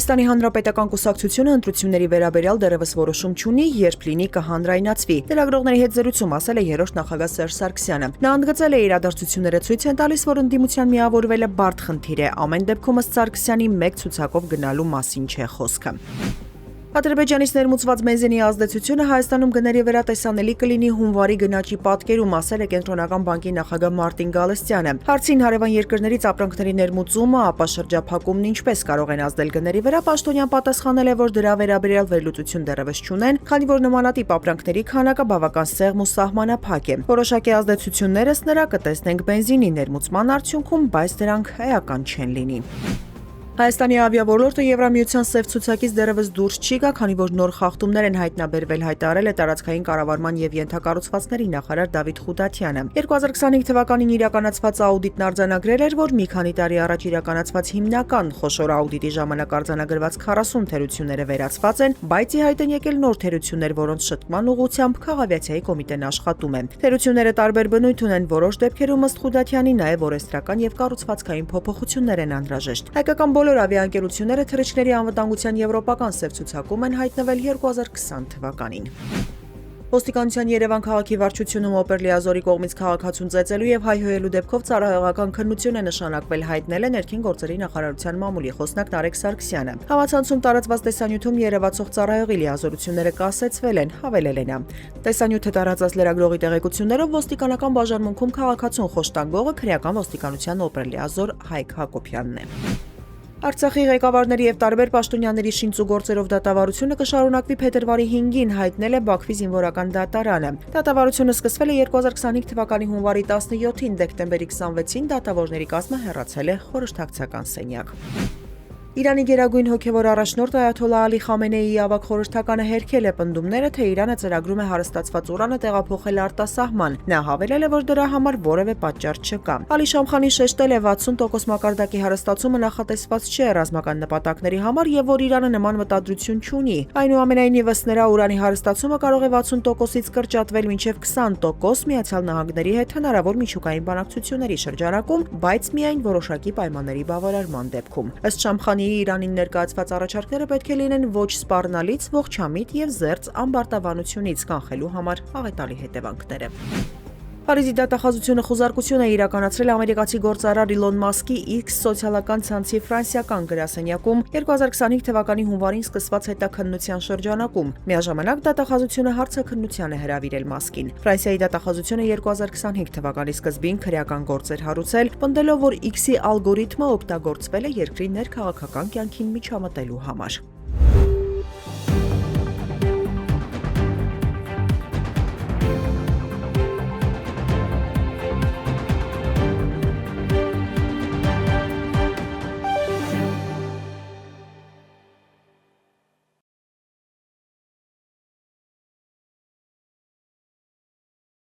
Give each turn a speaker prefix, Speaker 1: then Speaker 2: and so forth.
Speaker 1: Հայաստանի Հանրապետական կուսակցությունը ընտրությունների վերաբերյալ դեռևս որոշում չունի, երբ լինի կհանրայնացվի։ Լրագրողների հետ զրույցում ասել է երրորդ նախագահ Սերժ Սարգսյանը։ Նա ընդգծել է իրադարձությունները ցույց են տալիս, որ ընդդիմության միավորվելը բարդ խնդիր է։ Ամեն դեպքում ըստ Սարգսյանի մեկ ցուցակով գնալու մասին չէ խոսքը։ Ադրբեջանից ներմուծված բենզինի ազդեցությունը Հայաստանում գների վրա տեսանելի կլինի հունվարի գնաճի պատկերում, ասել է Կենտրոնական բանկի նախագահ Մարտին Գալստյանը։ Հարցին հարևան երկրներից ապրանքների ներմուծումը, ապա շրջափակումն ինչպես կարող են ազդել գների վրա, Պաշտոնյան պատասխանել է, որ դրա վերաբերյալ վերլուծություն դեռևս չունեն, քանի որ նմանատիպ ապրանքների քանակը բավական սեղմ ու սահմանափակ է։ Որոշակի ազդեցություններ ըստ նրա կտեսնենք բենզինի ներմուծման արդյունքում, բայց դրանք էական չեն լինի։ Հայաստանի ավիաոլորտը Եվրամիության սև ցուցակից դեռևս դուրս չի գա, քանի որ նոր խախտումներ են հայտնաբերվել, հայտարարել է տարածքային կառավարման եւ ենթակառուցվածքների նախարար Դավիթ Խուդատյանը։ 2025 թվականին իրականացված աուդիտն արձանագրել էր, որ մի քանի տարի առաջ իրականացված հիմնական խոշոր աուդիտի ժամանակ արձանագրված 40 թերությունները վերացված են, բայց ի հայտ են եկել նոր թերություններ, որոնց շտկման ուղղությամբ Քաղավիացիայի կոմիտեն աշխատում է։ Թերությունները տարբեր բնույթ ունեն, որոշ դեպքերում ըստ Խուդատյանի նաեւ օրենսդրական եւ կառուցվածքային փոփոխություններ են անհրաժեշտ։ Հայկական բոլոր ավիաընկերությունները թռիչքների անվտանգության եվրոպական սև ցուցակում են հայտնվել 2020 թվականին։ Ոստիկանության Երևան քաղաքի վարչությունում Օպեր Լիազորի կողմից քաղաքացուն ծեծելու եւ հայհոյելու դեպքով ծառայողական քննություն է նշանակվել, հայտնել է ներքին գործերի նախարարության մամուլի խոսնակ Նարեկ Սարգսյանը։ Համացանցում տարածված տեսանյութում երևացող ծառայողի լիազորությունները կասեցվել են, հավելել է նա։ Տեսանյութը տարածած լրագրողի տեղեկություններով ոստիկանական բաժանմունքում քաղաքացուն խոշտանգողը քրեական ոստիկանության Օպեր Լիազոր Հայկ Հակոբյանն է։ Արցախի ղեկավարների եւ տարբեր պաշտոնյաների շինծու գործերով դատավարությունը կշարունակվի փետրվարի 5-ին, հայտնել է Բաքվի զինվորական դատարանը։ Դատավարությունը սկսվել է 2025 թվականի հունվարի 17-ին, դեկտեմբերի 26-ին դատավորների կազմը հեռացել է խորհրդակցական սենյակ։ Իրանի գերագույն հոգևոր առաջնորդ Այաթոլլահ Ալի Խամենեիի ավագ խորհրդականը հերքել է պնդումները, թե Իրանը ծրագրում է հարստացված ուրանը տեղափոխել արտասահման։ Նա հավելել է, որ դրա համար որևէ պատճառ չկա։ Ալի Շամխանին շեշտել է 60% մակարդակի հարստացումը նախատեսված չէ ռազմական նպատակների համար եւ որ Իրանը նման մտադրություն չունի։ Այնուամենայնիվ ըստ նրա ուրանի հարստացումը կարող է 60%-ից կրճատվել մինչեւ 20% Միացյալ Նահանգների հետ հնարավոր միջուկային բանակցությունների շրջանակում, բայց միայն որոշակի պայմանների բավարարման դեպքում։ Ըստ Շամխանի Իրանին ներկայացված առաջարկները պետք է լինեն ոչ սպառնալից, ողջամիտ եւ զերծ ամբարտավանությունից կանխելու համար աղետալի հետևանքները։ Փարիզի դատախազությունը խուզարկություն է իրականացրել ամերիկացի գործարար Իլոն Մասկի X սոցիալական ցանցի ֆրանսիական գրասենյակում 2025 թվականի հունվարին սկսված հետաքննության շրջանակում։ Միաժամանակ դատախազությունը հարցաքննության է հրավիրել Մասկին։ Ֆրանսիայի դատախազությունը 2025 թվականի սկզբին քրեական գործ էր հարուցել, պնդելով, որ X-ի ալգորիթմը օգտագործվել է երկրի ներքաղաքական կյանքին միջամտելու համար։